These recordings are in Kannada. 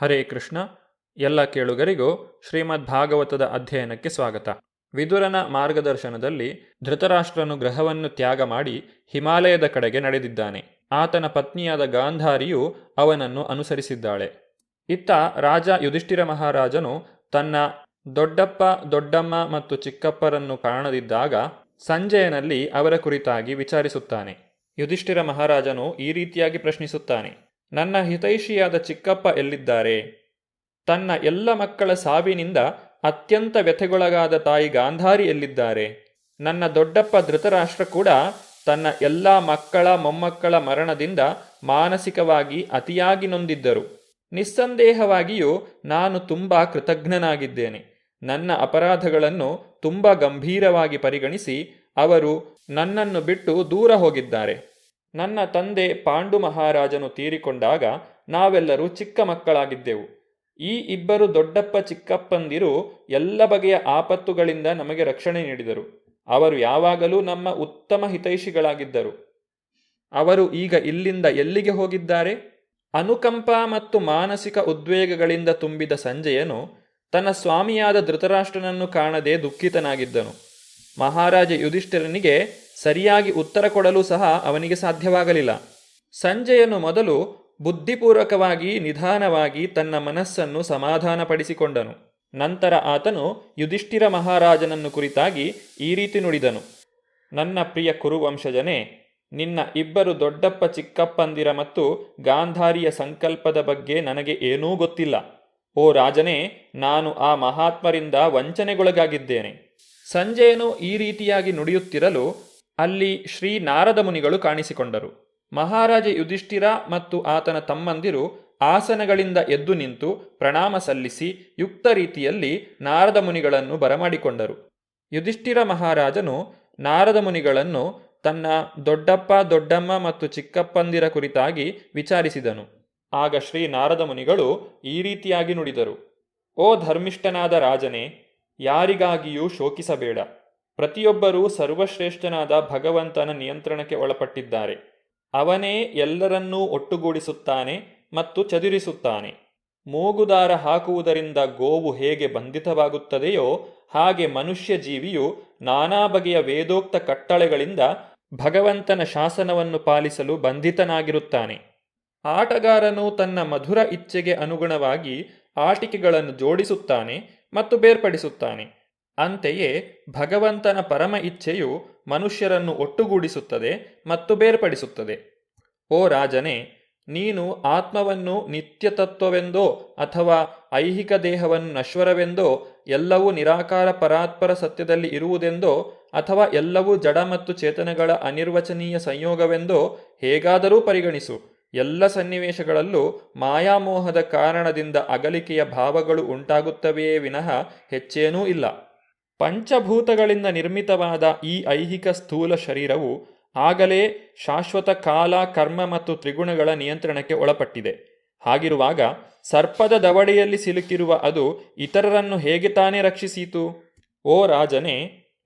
ಹರೇ ಕೃಷ್ಣ. ಎಲ್ಲ ಕೇಳುಗರಿಗೂ ಶ್ರೀಮದ್ ಭಾಗವತದ ಅಧ್ಯಯನಕ್ಕೆ ಸ್ವಾಗತ. ವಿದುರನ ಮಾರ್ಗದರ್ಶನದಲ್ಲಿ ಧೃತರಾಷ್ಟ್ರನು ಗೃಹವನ್ನು ತ್ಯಾಗ ಮಾಡಿ ಹಿಮಾಲಯದ ಕಡೆಗೆ ನಡೆದಿದ್ದಾನೆ. ಆತನ ಪತ್ನಿಯಾದ ಗಾಂಧಾರಿಯು ಅವನನ್ನು ಅನುಸರಿಸಿದ್ದಾಳೆ. ಇತ್ತ ರಾಜ ಯುಧಿಷ್ಠಿರ ಮಹಾರಾಜನು ತನ್ನ ದೊಡ್ಡಪ್ಪ, ದೊಡ್ಡಮ್ಮ ಮತ್ತು ಚಿಕ್ಕಪ್ಪರನ್ನು ಕಾಣದಿದ್ದಾಗ ಸಂಜಯನಲ್ಲಿ ಅವರ ಕುರಿತಾಗಿ ವಿಚಾರಿಸುತ್ತಾನೆ. ಯುಧಿಷ್ಠಿರ ಮಹಾರಾಜನು ಈ ರೀತಿಯಾಗಿ ಪ್ರಶ್ನಿಸುತ್ತಾನೆ: ನನ್ನ ಹಿತೈಷಿಯಾದ ಚಿಕ್ಕಪ್ಪ ಎಲ್ಲಿದ್ದಾರೆ? ತನ್ನ ಎಲ್ಲ ಮಕ್ಕಳ ಸಾವಿನಿಂದ ಅತ್ಯಂತ ವ್ಯಥೆಗೊಳಗಾದ ತಾಯಿ ಗಾಂಧಾರಿ ಎಲ್ಲಿದ್ದಾರೆ? ನನ್ನ ದೊಡ್ಡಪ್ಪ ಧೃತರಾಷ್ಟ್ರ ಕೂಡ ತನ್ನ ಎಲ್ಲ ಮಕ್ಕಳ ಮೊಮ್ಮಕ್ಕಳ ಮರಣದಿಂದ ಮಾನಸಿಕವಾಗಿ ಅತಿಯಾಗಿ ನೊಂದಿದ್ದರು. ನಿಸ್ಸಂದೇಹವಾಗಿಯೂ ನಾನು ತುಂಬ ಕೃತಜ್ಞನಾಗಿದ್ದೇನೆ. ನನ್ನ ಅಪರಾಧಗಳನ್ನು ತುಂಬ ಗಂಭೀರವಾಗಿ ಪರಿಗಣಿಸಿ ಅವರು ನನ್ನನ್ನು ಬಿಟ್ಟು ದೂರ ಹೋಗಿದ್ದಾರೆ. ನನ್ನ ತಂದೆ ಪಾಂಡು ಮಹಾರಾಜನು ತೀರಿಕೊಂಡಾಗ ನಾವೆಲ್ಲರೂ ಚಿಕ್ಕ ಮಕ್ಕಳಾಗಿದ್ದೆವು. ಈ ಇಬ್ಬರು ದೊಡ್ಡಪ್ಪ ಚಿಕ್ಕಪ್ಪಂದಿರು ಎಲ್ಲ ಬಗೆಯ ಆಪತ್ತುಗಳಿಂದ ನಮಗೆ ರಕ್ಷಣೆ ನೀಡಿದರು. ಅವರು ಯಾವಾಗಲೂ ನಮ್ಮ ಉತ್ತಮ ಹಿತೈಷಿಗಳಾಗಿದ್ದರು. ಅವರು ಈಗ ಇಲ್ಲಿಂದ ಎಲ್ಲಿಗೆ ಹೋಗಿದ್ದಾರೆ? ಅನುಕಂಪ ಮತ್ತು ಮಾನಸಿಕ ಉದ್ವೇಗಗಳಿಂದ ತುಂಬಿದ ಸಂಜಯನು ತನ್ನ ಸ್ವಾಮಿಯಾದ ಧೃತರಾಷ್ಟ್ರನನ್ನು ಕಾಣದೆ ದುಃಖಿತನಾಗಿದ್ದನು. ಮಹಾರಾಜ ಯುಧಿಷ್ಠಿರನಿಗೆ ಸರಿಯಾಗಿ ಉತ್ತರ ಕೊಡಲು ಸಹ ಅವನಿಗೆ ಸಾಧ್ಯವಾಗಲಿಲ್ಲ. ಸಂಜಯನು ಮೊದಲು ಬುದ್ಧಿಪೂರ್ವಕವಾಗಿ ನಿಧಾನವಾಗಿ ತನ್ನ ಮನಸ್ಸನ್ನು ಸಮಾಧಾನಪಡಿಸಿಕೊಂಡನು. ನಂತರ ಆತನು ಯುಧಿಷ್ಠಿರ ಮಹಾರಾಜನನ್ನು ಕುರಿತಾಗಿ ಈ ರೀತಿ ನುಡಿದನು: ನನ್ನ ಪ್ರಿಯ ಕುರುವಂಶಜನೇ, ನಿನ್ನ ಇಬ್ಬರು ದೊಡ್ಡಪ್ಪ ಚಿಕ್ಕಪ್ಪಂದಿರ ಮತ್ತು ಗಾಂಧಾರಿಯ ಸಂಕಲ್ಪದ ಬಗ್ಗೆ ನನಗೆ ಏನೂ ಗೊತ್ತಿಲ್ಲ. ಓ ರಾಜನೇ, ನಾನು ಆ ಮಹಾತ್ಮರಿಂದ ವಂಚನೆಗೊಳಗಾಗಿದ್ದೇನೆ. ಸಂಜಯನು ಈ ರೀತಿಯಾಗಿ ನುಡಿಯುತ್ತಿರಲು ಅಲ್ಲಿ ಶ್ರೀ ನಾರದ ಮುನಿಗಳು ಕಾಣಿಸಿಕೊಂಡರು. ಮಹಾರಾಜ ಯುಧಿಷ್ಠಿರ ಮತ್ತು ಆತನ ತಮ್ಮಂದಿರು ಆಸನಗಳಿಂದ ಎದ್ದು ನಿಂತು ಪ್ರಣಾಮ ಸಲ್ಲಿಸಿ ಯುಕ್ತ ರೀತಿಯಲ್ಲಿ ನಾರದ ಮುನಿಗಳನ್ನು ಬರಮಾಡಿಕೊಂಡರು. ಯುಧಿಷ್ಠಿರ ಮಹಾರಾಜನು ನಾರದ ಮುನಿಗಳನ್ನು ತನ್ನ ದೊಡ್ಡಪ್ಪ, ದೊಡ್ಡಮ್ಮ ಮತ್ತು ಚಿಕ್ಕಪ್ಪಂದಿರ ಕುರಿತಾಗಿ ವಿಚಾರಿಸಿದನು. ಆಗ ಶ್ರೀ ನಾರದ ಮುನಿಗಳು ಈ ರೀತಿಯಾಗಿ ನುಡಿದರು: ಓ ಧರ್ಮಿಷ್ಠನಾದ ರಾಜನೇ, ಯಾರಿಗಾಗಿಯೂ ಶೋಕಿಸಬೇಡ. ಪ್ರತಿಯೊಬ್ಬರೂ ಸರ್ವಶ್ರೇಷ್ಠನಾದ ಭಗವಂತನ ನಿಯಂತ್ರಣಕ್ಕೆ ಒಳಪಟ್ಟಿದ್ದಾರೆ. ಅವನೇ ಎಲ್ಲರನ್ನೂ ಒಟ್ಟುಗೂಡಿಸುತ್ತಾನೆ ಮತ್ತು ಚದುರಿಸುತ್ತಾನೆ. ಮೂಗುದಾರ ಹಾಕುವುದರಿಂದ ಗೋವು ಹೇಗೆ ಬಂಧಿತವಾಗುತ್ತದೆಯೋ ಹಾಗೆ ಮನುಷ್ಯ ಜೀವಿಯು ನಾನಾ ಬಗೆಯ ವೇದೋಕ್ತ ಕಟ್ಟಳೆಗಳಿಂದ ಭಗವಂತನ ಶಾಸನವನ್ನು ಪಾಲಿಸಲು ಬಂಧಿತನಾಗಿರುತ್ತಾನೆ. ಆಟಗಾರನು ತನ್ನ ಮಧುರ ಇಚ್ಛೆಗೆ ಅನುಗುಣವಾಗಿ ಆಟಿಕೆಗಳನ್ನು ಜೋಡಿಸುತ್ತಾನೆ ಮತ್ತು ಬೇರ್ಪಡಿಸುತ್ತಾನೆ. ಅಂತೆಯೇ ಭಗವಂತನ ಪರಮ ಇಚ್ಛೆಯು ಮನುಷ್ಯರನ್ನು ಒಟ್ಟುಗೂಡಿಸುತ್ತದೆ ಮತ್ತು ಬೇರ್ಪಡಿಸುತ್ತದೆ. ಓ ರಾಜನೇ, ನೀನು ಆತ್ಮವನ್ನು ನಿತ್ಯತತ್ವವೆಂದೋ ಅಥವಾ ಐಹಿಕ ದೇಹವನ್ನು ನಶ್ವರವೆಂದೋ, ಎಲ್ಲವೂ ನಿರಾಕಾರ ಪರಾತ್ಪರ ಸತ್ಯದಲ್ಲಿ ಇರುವುದೆಂದೋ ಅಥವಾ ಎಲ್ಲವೂ ಜಡ ಮತ್ತು ಚೇತನಗಳ ಅನಿರ್ವಚನೀಯ ಸಂಯೋಗವೆಂದೋ ಹೇಗಾದರೂ ಪರಿಗಣಿಸು. ಎಲ್ಲ ಸನ್ನಿವೇಶಗಳಲ್ಲೂ ಮಾಯಾಮೋಹದ ಕಾರಣದಿಂದ ಅಗಲಿಕೆಯ ಭಾವಗಳು ಉಂಟಾಗುತ್ತವೆಯೇ ವಿನಃ ಹೆಚ್ಚೇನೂ ಇಲ್ಲ. ಪಂಚಭೂತಗಳಿಂದ ನಿರ್ಮಿತವಾದ ಈ ಐಹಿಕ ಸ್ಥೂಲ ಶರೀರವು ಆಗಲೇ ಶಾಶ್ವತ ಕಾಲ, ಕರ್ಮ ಮತ್ತು ತ್ರಿಗುಣಗಳ ನಿಯಂತ್ರಣಕ್ಕೆ ಒಳಪಟ್ಟಿದೆ. ಹಾಗಿರುವಾಗ ಸರ್ಪದ ದವಡೆಯಲ್ಲಿ ಸಿಲುಕಿರುವ ಅದು ಇತರರನ್ನು ಹೇಗೆ ತಾನೇ ರಕ್ಷಿಸೀತು? ಓ ರಾಜನೇ,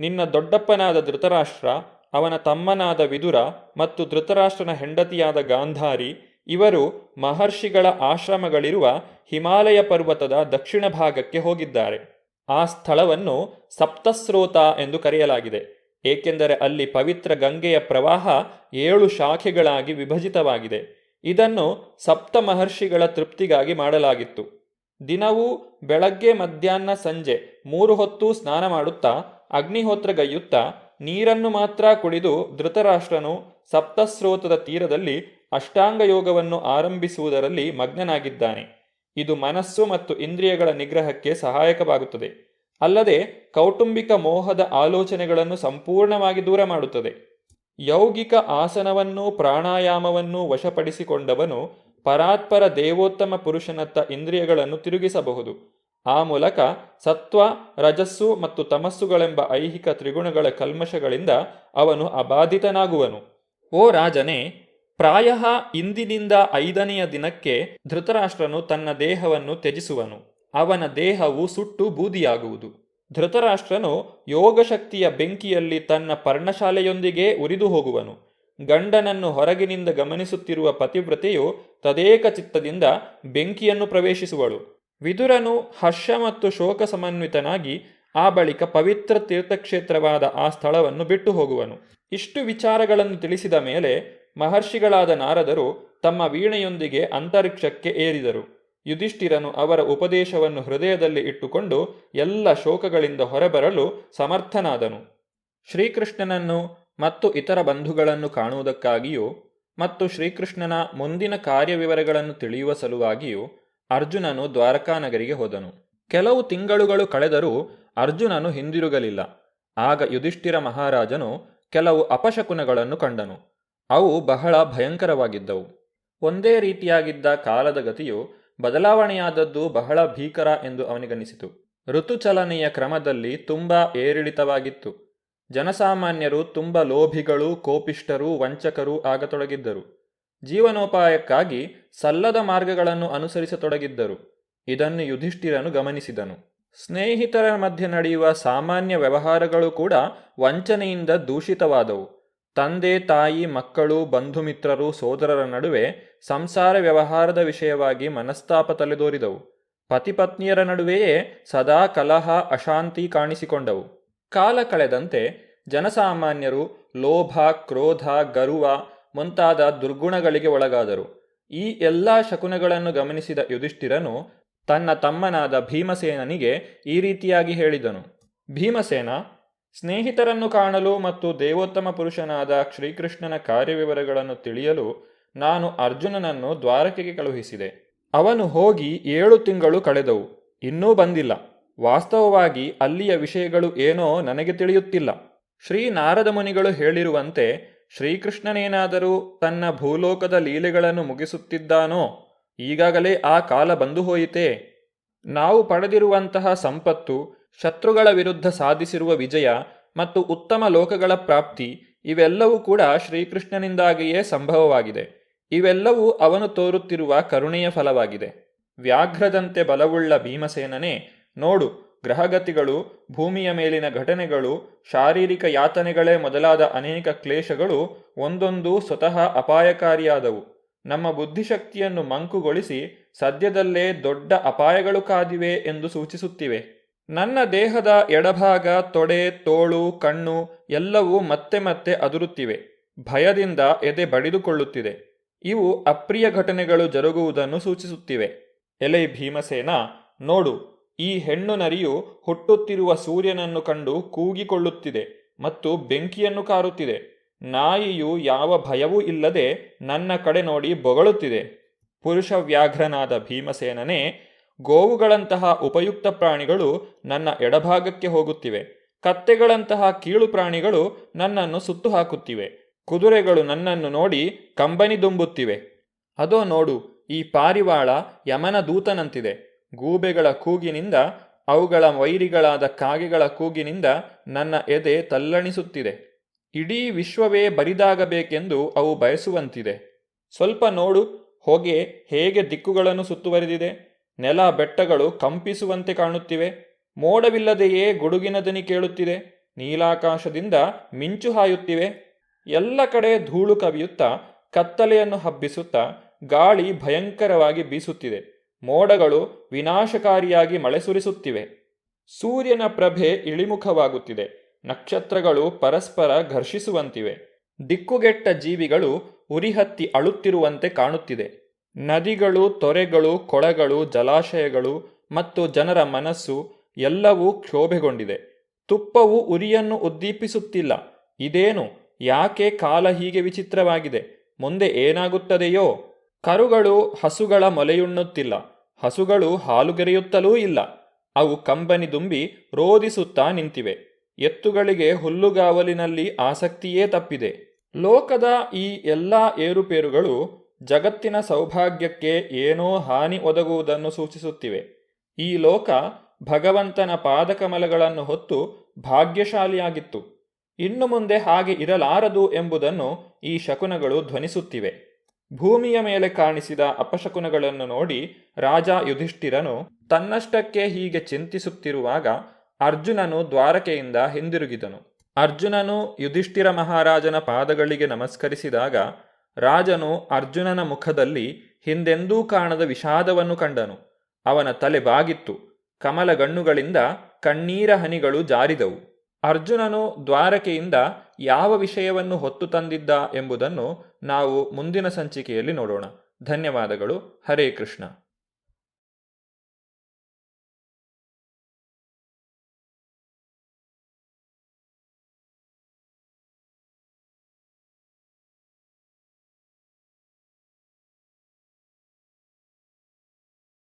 ನಿನ್ನ ದೊಡ್ಡಪ್ಪನಾದ ಧೃತರಾಷ್ಟ್ರ, ಅವನ ತಮ್ಮನಾದ ವಿದುರ ಮತ್ತು ಧೃತರಾಷ್ಟ್ರನ ಹೆಂಡತಿಯಾದ ಗಾಂಧಾರಿ ಇವರು ಮಹರ್ಷಿಗಳ ಆಶ್ರಮಗಳಿರುವ ಹಿಮಾಲಯ ಪರ್ವತದ ದಕ್ಷಿಣ ಭಾಗಕ್ಕೆ ಹೋಗಿದ್ದಾರೆ. ಆ ಸ್ಥಳವನ್ನು ಸಪ್ತಸ್ರೋತ ಎಂದು ಕರೆಯಲಾಗಿದೆ, ಏಕೆಂದರೆ ಅಲ್ಲಿ ಪವಿತ್ರ ಗಂಗೆಯ ಪ್ರವಾಹ 7 ಶಾಖೆಗಳಾಗಿ ವಿಭಜಿತವಾಗಿದೆ. ಇದನ್ನು ಸಪ್ತ ಮಹರ್ಷಿಗಳ ತೃಪ್ತಿಗಾಗಿ ಮಾಡಲಾಗಿತ್ತು. ದಿನವೂ ಬೆಳಗ್ಗೆ, ಮಧ್ಯಾಹ್ನ, ಸಂಜೆ 3 ಹೊತ್ತು ಸ್ನಾನ ಮಾಡುತ್ತಾ ಅಗ್ನಿಹೋತ್ರಗೈಯುತ್ತಾ ನೀರನ್ನು ಮಾತ್ರ ಕುಡಿದು ಧೃತರಾಷ್ಟ್ರನು ಸಪ್ತಸ್ರೋತದ ತೀರದಲ್ಲಿ ಅಷ್ಟಾಂಗ ಯೋಗವನ್ನು ಆರಂಭಿಸುವುದರಲ್ಲಿ ಮಗ್ನನಾಗಿದ್ದಾನೆ. ಇದು ಮನಸ್ಸು ಮತ್ತು ಇಂದ್ರಿಯಗಳ ನಿಗ್ರಹಕ್ಕೆ ಸಹಾಯಕವಾಗುತ್ತದೆ. ಅಲ್ಲದೆ ಕೌಟುಂಬಿಕ ಮೋಹದ ಆಲೋಚನೆಗಳನ್ನು ಸಂಪೂರ್ಣವಾಗಿ ದೂರ ಮಾಡುತ್ತದೆ. ಯೌಗಿಕ ಆಸನವನ್ನೂ ಪ್ರಾಣಾಯಾಮವನ್ನೂ ವಶಪಡಿಸಿಕೊಂಡವನು ಪರಾತ್ಪರ ದೇವೋತ್ತಮ ಪುರುಷನತ್ತ ಇಂದ್ರಿಯಗಳನ್ನು ತಿರುಗಿಸಬಹುದು. ಆ ಮೂಲಕ ಸತ್ವ, ರಜಸ್ಸು ಮತ್ತು ತಮಸ್ಸುಗಳೆಂಬ ಐಹಿಕ ತ್ರಿಗುಣಗಳ ಕಲ್ಮಶಗಳಿಂದ ಅವನು ಅಬಾಧಿತನಾಗುವನು. ಓ ರಾಜನೇ, ಪ್ರಾಯಃ ಇಂದಿನಿಂದ 5ನೆಯ ದಿನಕ್ಕೆ ಧೃತರಾಷ್ಟ್ರನು ತನ್ನ ದೇಹವನ್ನು ತ್ಯಜಿಸುವನು. ಅವನ ದೇಹವು ಸುಟ್ಟು ಬೂದಿಯಾಗುವುದು. ಧೃತರಾಷ್ಟ್ರನು ಯೋಗಶಕ್ತಿಯ ಬೆಂಕಿಯಲ್ಲಿ ತನ್ನ ಪರ್ಣಶಾಲೆಯೊಂದಿಗೆ ಉರಿದು ಹೋಗುವನು. ಗಂಡನನ್ನು ಹೊರಗಿನಿಂದ ಗಮನಿಸುತ್ತಿರುವ ಪತಿವ್ರತೆಯು ತದೇಕ ಚಿತ್ತದಿಂದ ಬೆಂಕಿಯನ್ನು ಪ್ರವೇಶಿಸುವಳು. ವಿದುರನು ಹರ್ಷ ಮತ್ತು ಶೋಕ ಸಮನ್ವಿತನಾಗಿ ಆ ಬಳಿಕ ಪವಿತ್ರ ತೀರ್ಥಕ್ಷೇತ್ರವಾದ ಆ ಸ್ಥಳವನ್ನು ಬಿಟ್ಟು ಹೋಗುವನು. ಇಷ್ಟು ವಿಚಾರಗಳನ್ನು ತಿಳಿಸಿದ ಮೇಲೆ ಮಹರ್ಷಿಗಳಾದ ನಾರದರು ತಮ್ಮ ವೀಣೆಯೊಂದಿಗೆ ಅಂತರಿಕ್ಷಕ್ಕೆ ಏರಿದರು. ಯುಧಿಷ್ಠಿರನು ಅವರ ಉಪದೇಶವನ್ನು ಹೃದಯದಲ್ಲಿ ಇಟ್ಟುಕೊಂಡು ಎಲ್ಲ ಶೋಕಗಳಿಂದ ಹೊರಬರಲು ಸಮರ್ಥನಾದನು. ಶ್ರೀಕೃಷ್ಣನನ್ನು ಮತ್ತು ಇತರ ಬಂಧುಗಳನ್ನು ಕಾಣುವುದಕ್ಕಾಗಿಯೂ ಮತ್ತು ಶ್ರೀಕೃಷ್ಣನ ಮುಂದಿನ ಕಾರ್ಯವಿವರಗಳನ್ನು ತಿಳಿಯುವ ಸಲುವಾಗಿಯೂ ಅರ್ಜುನನು ದ್ವಾರಕಾನಗರಿಗೆ ಹೋದನು. ಕೆಲವು ತಿಂಗಳುಗಳು ಕಳೆದರೂ ಅರ್ಜುನನು ಹಿಂದಿರುಗಲಿಲ್ಲ. ಆಗ ಯುಧಿಷ್ಠಿರ ಮಹಾರಾಜನು ಕೆಲವು ಅಪಶಕುನಗಳನ್ನು ಕಂಡನು. ಅವು ಬಹಳ ಭಯಂಕರವಾಗಿದ್ದವು. ಒಂದೇ ರೀತಿಯಾಗಿದ್ದ ಕಾಲದ ಗತಿಯು ಬದಲಾವಣೆಯಾದದ್ದು ಬಹಳ ಭೀಕರ ಎಂದು ಅವನಿಗನಿಸಿತು. ಋತುಚಲನೆಯ ಕ್ರಮದಲ್ಲಿ ತುಂಬ ಏರಿಳಿತವಾಗಿತ್ತು. ಜನಸಾಮಾನ್ಯರು ತುಂಬ ಲೋಭಿಗಳು, ಕೋಪಿಷ್ಠರು, ವಂಚಕರೂ ಆಗತೊಡಗಿದ್ದರು. ಜೀವನೋಪಾಯಕ್ಕಾಗಿ ಸಲ್ಲದ ಮಾರ್ಗಗಳನ್ನು ಅನುಸರಿಸತೊಡಗಿದ್ದರು. ಇದನ್ನು ಯುಧಿಷ್ಠಿರನು ಗಮನಿಸಿದನು. ಸ್ನೇಹಿತರ ಮಧ್ಯೆ ನಡೆಯುವ ಸಾಮಾನ್ಯ ವ್ಯವಹಾರಗಳು ಕೂಡ ವಂಚನೆಯಿಂದ ದೂಷಿತವಾದವು. ತಂದೆ, ತಾಯಿ, ಮಕ್ಕಳು, ಬಂಧುಮಿತ್ರರು, ಸೋದರರ ನಡುವೆ ಸಂಸಾರ ವ್ಯವಹಾರದ ವಿಷಯವಾಗಿ ಮನಸ್ತಾಪ ತಲೆದೋರಿದವು. ಪತಿಪತ್ನಿಯರ ನಡುವೆಯೇ ಸದಾ ಕಲಹ, ಅಶಾಂತಿ ಕಾಣಿಸಿಕೊಂಡವು. ಕಾಲ ಕಳೆದಂತೆ ಜನಸಾಮಾನ್ಯರು ಲೋಭ, ಕ್ರೋಧ, ಗರ್ವ ಮುಂತಾದ ದುರ್ಗುಣಗಳಿಗೆ ಒಳಗಾದರು. ಈ ಎಲ್ಲ ಶಕುನಗಳನ್ನು ಗಮನಿಸಿದ ಯುಧಿಷ್ಠಿರನು ತನ್ನ ತಮ್ಮನಾದ ಭೀಮಸೇನನಿಗೆ ಈ ರೀತಿಯಾಗಿ ಹೇಳಿದನು. ಭೀಮಸೇನ, ಸ್ನೇಹಿತರನ್ನು ಕಾಣಲು ಮತ್ತು ದೇವೋತ್ತಮ ಪುರುಷನಾದ ಶ್ರೀಕೃಷ್ಣನ ಕಾರ್ಯವಿವರಗಳನ್ನು ತಿಳಿಯಲು ನಾನು ಅರ್ಜುನನನ್ನು ದ್ವಾರಕೆಗೆ ಕಳುಹಿಸಿದೆ. ಅವನು ಹೋಗಿ 7 ತಿಂಗಳು ಕಳೆದವು, ಇನ್ನೂ ಬಂದಿಲ್ಲ. ವಾಸ್ತವವಾಗಿ ಅಲ್ಲಿಯ ವಿಷಯಗಳು ಏನೋ ನನಗೆ ತಿಳಿಯುತ್ತಿಲ್ಲ. ಶ್ರೀ ನಾರದ ಮುನಿಗಳು ಹೇಳಿರುವಂತೆ ಶ್ರೀಕೃಷ್ಣನೇನಾದರೂ ತನ್ನ ಭೂಲೋಕದ ಲೀಲೆಗಳನ್ನು ಮುಗಿಸುತ್ತಿದ್ದಾನೋ? ಈಗಾಗಲೇ ಆ ಕಾಲ ಬಂದು ಹೋಯಿತೇ? ನಾವು ಪಡೆದಿರುವಂತಹ ಸಂಪತ್ತು, ಶತ್ರುಗಳ ವಿರುದ್ಧ ಸಾಧಿಸಿರುವ ವಿಜಯ ಮತ್ತು ಉತ್ತಮ ಲೋಕಗಳ ಪ್ರಾಪ್ತಿ ಇವೆಲ್ಲವೂ ಕೂಡ ಶ್ರೀಕೃಷ್ಣನಿಂದಾಗಿಯೇ ಸಂಭವವಾಗಿದೆ. ಇವೆಲ್ಲವೂ ಅವನು ತೋರುತ್ತಿರುವ ಕರುಣೆಯ ಫಲವಾಗಿದೆ. ವ್ಯಾಘ್ರದಂತೆ ಬಲವುಳ್ಳ ಭೀಮಸೇನನೇ, ನೋಡು, ಗ್ರಹಗತಿಗಳು, ಭೂಮಿಯ ಮೇಲಿನ ಘಟನೆಗಳು, ಶಾರೀರಿಕ ಯಾತನೆಗಳೇ ಮೊದಲಾದ ಅನೇಕ ಕ್ಲೇಶಗಳು ಒಂದೊಂದು ಸ್ವತಃ ಅಪಾಯಕಾರಿಯಾದವು. ನಮ್ಮ ಬುದ್ಧಿಶಕ್ತಿಯನ್ನು ಮಂಕುಗೊಳಿಸಿ ಸದ್ಯದಲ್ಲೇ ದೊಡ್ಡ ಅಪಾಯಗಳು ಕಾದಿವೆ ಎಂದು ಸೂಚಿಸುತ್ತಿವೆ. ನನ್ನ ದೇಹದ ಎಡಭಾಗ, ತೊಡೆ, ತೋಳು, ಕಣ್ಣು ಎಲ್ಲವೂ ಮತ್ತೆ ಮತ್ತೆ ಅದುರುತ್ತಿವೆ. ಭಯದಿಂದ ಎದೆ ಬಡಿದುಕೊಳ್ಳುತ್ತಿದೆ. ಇವು ಅಪ್ರಿಯ ಘಟನೆಗಳು ಜರುಗುವುದನ್ನು ಸೂಚಿಸುತ್ತಿವೆ. ಎಲೈ ಭೀಮಸೇನ, ನೋಡು, ಈ ಹೆಣ್ಣು ನರಿಯು ಹುಟ್ಟುತ್ತಿರುವ ಸೂರ್ಯನನ್ನು ಕಂಡು ಕೂಗಿಕೊಳ್ಳುತ್ತಿದೆ ಮತ್ತು ಬೆಂಕಿಯನ್ನು ಕಾರುತ್ತಿದೆ. ನಾಯಿಯು ಯಾವ ಭಯವೂ ಇಲ್ಲದೆ ನನ್ನ ಕಡೆ ನೋಡಿ ಬೊಗಳುತ್ತಿದೆ. ಪುರುಷ ವ್ಯಾಘ್ರನಾದ ಭೀಮಸೇನನೇ, ಗೋವುಗಳಂತಹ ಉಪಯುಕ್ತ ಪ್ರಾಣಿಗಳು ನನ್ನ ಎಡಭಾಗಕ್ಕೆ ಹೋಗುತ್ತಿವೆ. ಕತ್ತೆಗಳಂತಹ ಕೀಳು ಪ್ರಾಣಿಗಳು ನನ್ನನ್ನು ಸುತ್ತು ಹಾಕುತ್ತಿವೆ. ಕುದುರೆಗಳು ನನ್ನನ್ನು ನೋಡಿ ಕಂಬನಿ ದುಂಬುತ್ತಿವೆ. ಅದೋ ನೋಡು, ಈ ಪಾರಿವಾಳ ಯಮನ ದೂತನಂತಿದೆ. ಗೂಬೆಗಳ ಕೂಗಿನಿಂದ, ಅವುಗಳ ವೈರಿಗಳಾದ ಕಾಗೆಗಳ ಕೂಗಿನಿಂದ ನನ್ನ ಎದೆ ತಲ್ಲಣಿಸುತ್ತಿದೆ. ಇಡೀ ವಿಶ್ವವೇ ಬರಿದಾಗಬೇಕೆಂದು ಅವು ಬಯಸುವಂತಿದೆ. ಸ್ವಲ್ಪ ನೋಡು, ಹೊಗೆ ಹೇಗೆ ದಿಕ್ಕುಗಳನ್ನು ಸುತ್ತುವರಿದಿದೆ. ನೆಲ, ಬೆಟ್ಟಗಳು ಕಂಪಿಸುವಂತೆ ಕಾಣುತ್ತಿವೆ. ಮೋಡವಿಲ್ಲದೆಯೇ ಗುಡುಗಿನ ದನಿ ಕೇಳುತ್ತಿದೆ. ನೀಲಾಕಾಶದಿಂದ ಮಿಂಚು ಹಾಯುತ್ತಿವೆ. ಎಲ್ಲ ಕಡೆ ಧೂಳು ಕವಿಯುತ್ತಾ, ಕತ್ತಲೆಯನ್ನು ಹಬ್ಬಿಸುತ್ತಾ ಗಾಳಿ ಭಯಂಕರವಾಗಿ ಬೀಸುತ್ತಿದೆ. ಮೋಡಗಳು ವಿನಾಶಕಾರಿಯಾಗಿ ಮಳೆ ಸುರಿಸುತ್ತಿವೆ. ಸೂರ್ಯನ ಪ್ರಭೆ ಇಳಿಮುಖವಾಗುತ್ತಿದೆ. ನಕ್ಷತ್ರಗಳು ಪರಸ್ಪರ ಘರ್ಷಿಸುವಂತಿವೆ. ದಿಕ್ಕುಗೆಟ್ಟ ಜೀವಿಗಳು ಉರಿಹತ್ತಿ ಅಳುತ್ತಿರುವಂತೆ ಕಾಣುತ್ತಿದೆ. ನದಿಗಳು, ತೊರೆಗಳು, ಕೊಳಗಳು, ಜಲಾಶಯಗಳು ಮತ್ತು ಜನರ ಮನಸ್ಸು ಎಲ್ಲವೂ ಕ್ಷೋಭೆಗೊಂಡಿದೆ. ತುಪ್ಪವು ಉರಿಯನ್ನು ಉದ್ದೀಪಿಸುತ್ತಿಲ್ಲ. ಇದೇನು? ಯಾಕೆ ಕಾಲ ಹೀಗೆ ವಿಚಿತ್ರವಾಗಿದೆ? ಮುಂದೆ ಏನಾಗುತ್ತದೆಯೋ? ಕರುಗಳು ಹಸುಗಳ ಮೊಲೆಯುಣ್ಣುತ್ತಿಲ್ಲ. ಹಸುಗಳು ಹಾಲುಗೆರೆಯುತ್ತಲೂ ಇಲ್ಲ. ಅವು ಕಂಬನಿ ದುಂಬಿ ರೋದಿಸುತ್ತಾ ನಿಂತಿವೆ. ಎತ್ತುಗಳಿಗೆ ಹುಲ್ಲುಗಾವಲಿನಲ್ಲಿ ಆಸಕ್ತಿಯೇ ತಪ್ಪಿದೆ. ಲೋಕದ ಈ ಎಲ್ಲ ಏರುಪೇರುಗಳು ಜಗತ್ತಿನ ಸೌಭಾಗ್ಯಕ್ಕೆ ಏನೋ ಹಾನಿ ಒದಗುವುದನ್ನು ಸೂಚಿಸುತ್ತಿವೆ. ಈ ಲೋಕ ಭಗವಂತನ ಪಾದಕಮಲಗಳನ್ನು ಹೊತ್ತು ಭಾಗ್ಯಶಾಲಿಯಾಗಿತ್ತು. ಇನ್ನು ಮುಂದೆ ಹಾಗೆ ಇರಲಾರದು ಎಂಬುದನ್ನು ಈ ಶಕುನಗಳು ಧ್ವನಿಸುತ್ತಿವೆ. ಭೂಮಿಯ ಮೇಲೆ ಕಾಣಿಸಿದ ಅಪಶಕುನಗಳನ್ನು ನೋಡಿ ರಾಜ ಯುಧಿಷ್ಠಿರನು ತನ್ನಷ್ಟಕ್ಕೆ ಹೀಗೆ ಚಿಂತಿಸುತ್ತಿರುವಾಗ ಅರ್ಜುನನು ದ್ವಾರಕೆಯಿಂದ ಹಿಂದಿರುಗಿದನು. ಅರ್ಜುನನು ಯುಧಿಷ್ಠಿರ ಮಹಾರಾಜನ ಪಾದಗಳಿಗೆ ನಮಸ್ಕರಿಸಿದಾಗ ರಾಜನು ಅರ್ಜುನನ ಮುಖದಲ್ಲಿ ಹಿಂದೆಂದೂ ಕಾಣದ ವಿಷಾದವನ್ನು ಕಂಡನು. ಅವನ ತಲೆ ಬಾಗಿತ್ತು. ಕಮಲಗಣ್ಣುಗಳಿಂದ ಕಣ್ಣೀರ ಹನಿಗಳು ಜಾರಿದವು. ಅರ್ಜುನನು ದ್ವಾರಕೆಯಿಂದ ಯಾವ ವಿಷಯವನ್ನು ಹೊತ್ತು ತಂದಿದ್ದ ಎಂಬುದನ್ನು ನಾವು ಮುಂದಿನ ಸಂಚಿಕೆಯಲ್ಲಿ ನೋಡೋಣ. ಧನ್ಯವಾದಗಳು. ಹರೇ ಕೃಷ್ಣ.